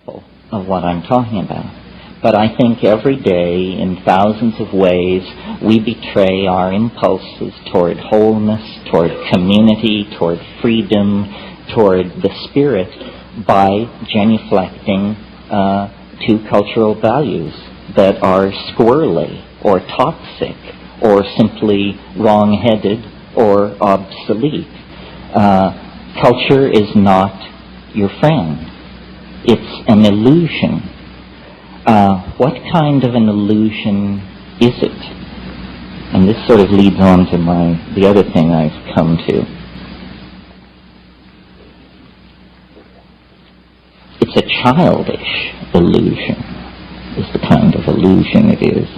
example of what I'm talking about. But I think every day, in thousands of ways, we betray our impulses toward wholeness, toward community, toward freedom, toward the spirit by genuflecting to cultural values that are squirrely or toxic or simply wrong-headed or obsolete. Culture is not your friend. It's an illusion. What kind of an illusion is it? And this sort of leads on to the other thing I've come to. It's a childish illusion, is the kind of illusion it is.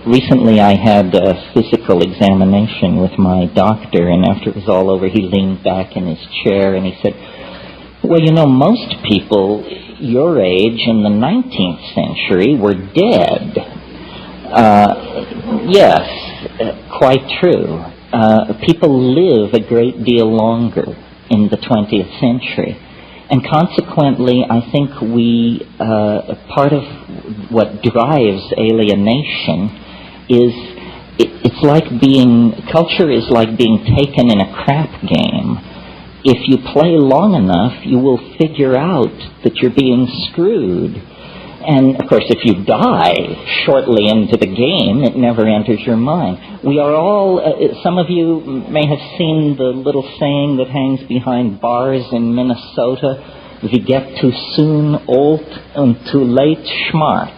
Recently I had a physical examination with my doctor, and after it was all over, he leaned back in his chair and he said, well, you know, most people your age in the 19th century were dead. Yes, quite true. People live a great deal longer in the 20th century. And consequently, I think part of what drives alienation is, it's like culture is like being taken in a crap game. If you play long enough, you will figure out that you're being screwed. And, of course, if you die shortly into the game, it never enters your mind. We are all, some of you may have seen the little saying that hangs behind bars in Minnesota, "We get too soon old and too late smart."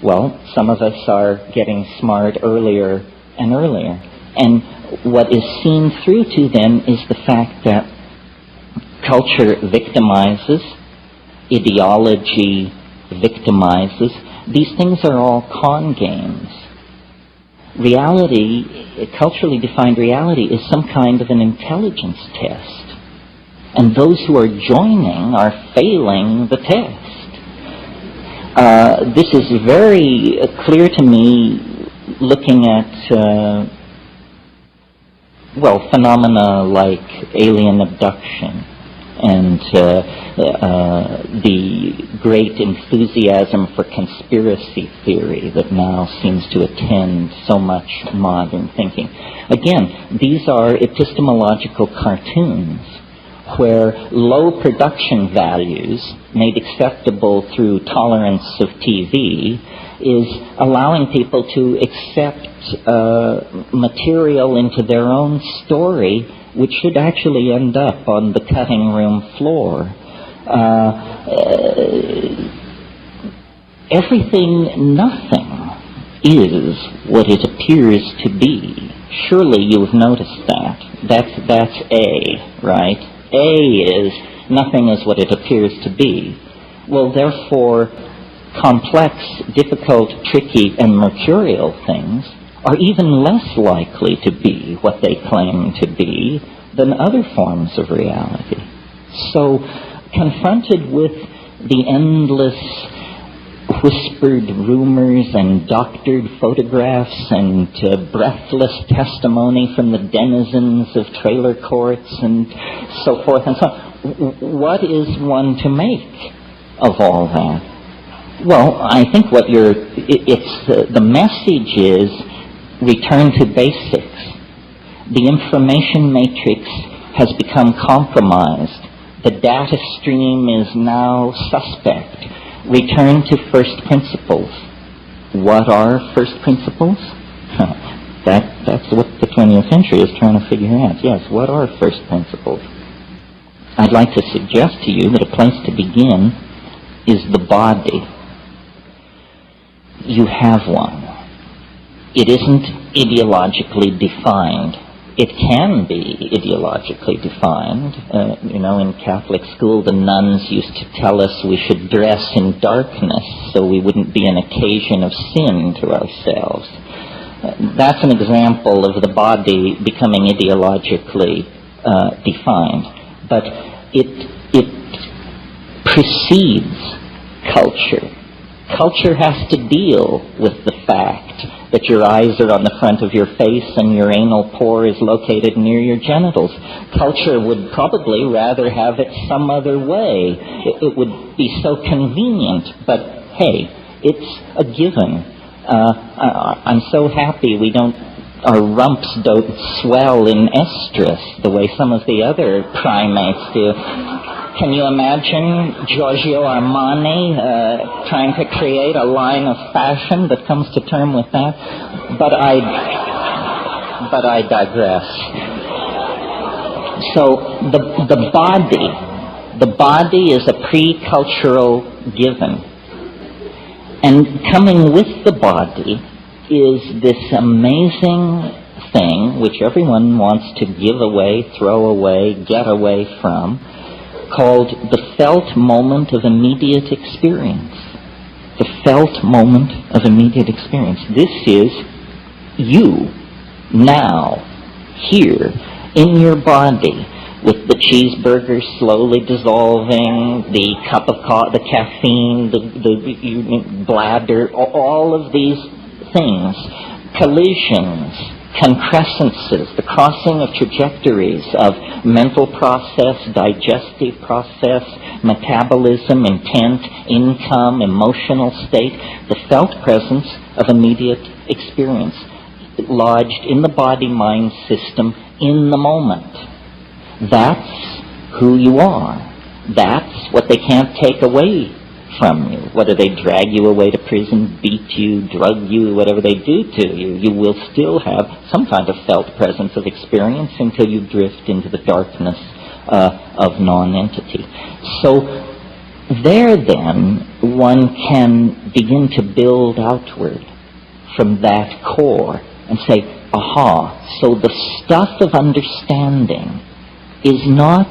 Well, some of us are getting smart earlier and earlier. And what is seen through to then is the fact that culture victimizes, ideology victimizes. These things are all con games. Reality, culturally defined reality, is some kind of an intelligence test. And those who are joining are failing the test. This is very clear to me looking at phenomena like alien abduction and the great enthusiasm for conspiracy theory that now seems to attend so much modern thinking. Again, these are epistemological cartoons where low production values made acceptable through tolerance of TV is allowing people to accept material into their own story, which should actually end up on the cutting room floor. Nothing is what it appears to be. Surely you've noticed that. That's A, right? A is nothing is what it appears to be. Well, therefore, complex, difficult, tricky, and mercurial things are even less likely to be what they claim to be than other forms of reality. So, confronted with the endless whispered rumors and doctored photographs and breathless testimony from the denizens of trailer courts and so forth and so on, what is one to make of all that? Well, I think the message is return to basics. The information matrix has become compromised. The data stream is now suspect. Return to first principles. What are first principles? That's what the 20th century is trying to figure out. Yes, what are first principles? I'd like to suggest to you that a place to begin is the body. You have one. It isn't ideologically defined. It can be ideologically defined. In Catholic school, the nuns used to tell us we should dress in darkness so we wouldn't be an occasion of sin to ourselves. That's an example of the body becoming ideologically defined. But it precedes culture. Culture has to deal with the fact that your eyes are on the front of your face and your anal pore is located near your genitals. Culture would probably rather have it some other way. It would be so convenient, but hey, it's a given. I'm so happy our rumps don't swell in estrus the way some of the other primates do. Can you imagine Giorgio Armani trying to create a line of fashion that comes to term with that? But I digress. So the body is a pre-cultural given. And coming with the body is this amazing thing which everyone wants to give away, throw away, get away from, called the felt moment of immediate experience. The felt moment of immediate experience. This is you, now, here, in your body, with the cheeseburger slowly dissolving, the cup of the caffeine, the bladder, all of these things, collisions, concrescences, the crossing of trajectories of mental process, digestive process, metabolism, intent, income, emotional state, the felt presence of immediate experience, lodged in the body-mind system in the moment. That's who you are. That's what they can't take away from you. Whether they drag you away to prison, beat you, drug you, whatever they do to you, you will still have some kind of felt presence of experience until you drift into the darkness of non-entity. So there then, one can begin to build outward from that core and say, aha, so the stuff of understanding is not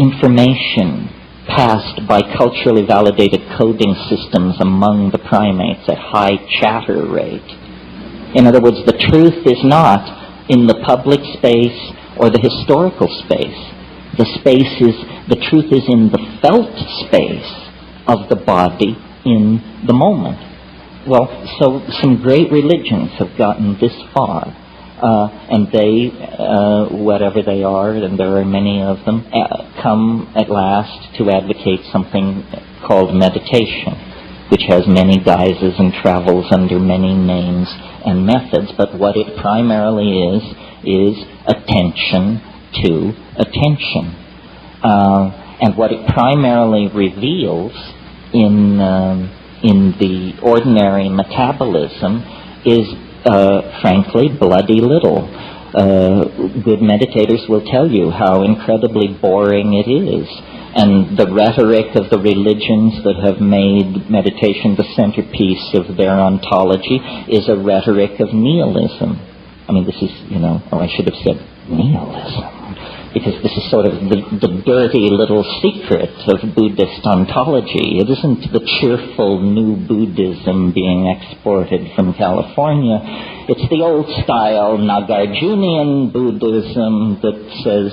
information passed by culturally validated coding systems among the primates at high chatter rate. In other words, the truth is not in the public space or the historical space. The truth is in the felt space of the body in the moment. Well, so some great religions have gotten this far. And they, whatever they are, and there are many of them, come at last to advocate something called meditation, which has many guises and travels under many names and methods. But what it primarily is attention to attention. And what it primarily reveals in the ordinary metabolism is frankly, bloody little. Good meditators will tell you how incredibly boring it is. And the rhetoric of the religions that have made meditation the centerpiece of their ontology is a rhetoric of nihilism. I mean, this is, I should have said nihilism, because this is sort of the dirty little secret of Buddhist ontology. It isn't the cheerful new Buddhism being exported from California. It's the old-style Nagarjunian Buddhism that says,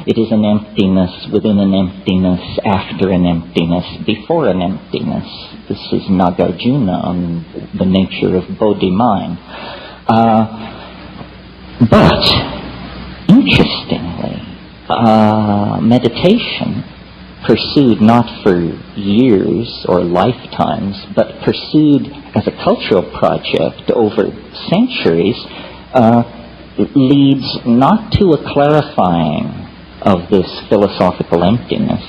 it is an emptiness within an emptiness, after an emptiness, before an emptiness. This is Nagarjuna on the nature of Bodhi mind. But interestingly, meditation, pursued not for years or lifetimes, but pursued as a cultural project over centuries, leads not to a clarifying of this philosophical emptiness,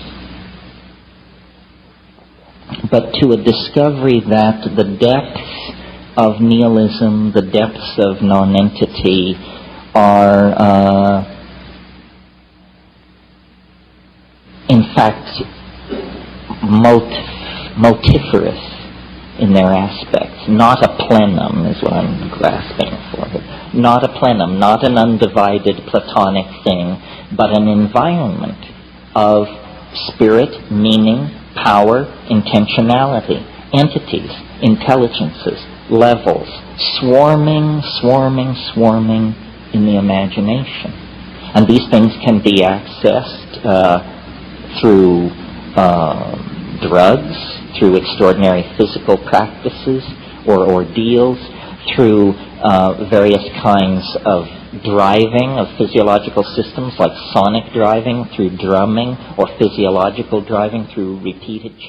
but to a discovery that the depths of nihilism, the depths of non-entity, are in fact multifarious in their aspects. Not a plenum is what I'm grasping for. Not a plenum, not an undivided Platonic thing, but an environment of spirit, meaning, power, intentionality, entities, intelligences, levels, swarming in the imagination. And these things can be accessed through drugs, through extraordinary physical practices or ordeals, through various kinds of driving of physiological systems like sonic driving through drumming, or physiological driving through repeated chanting.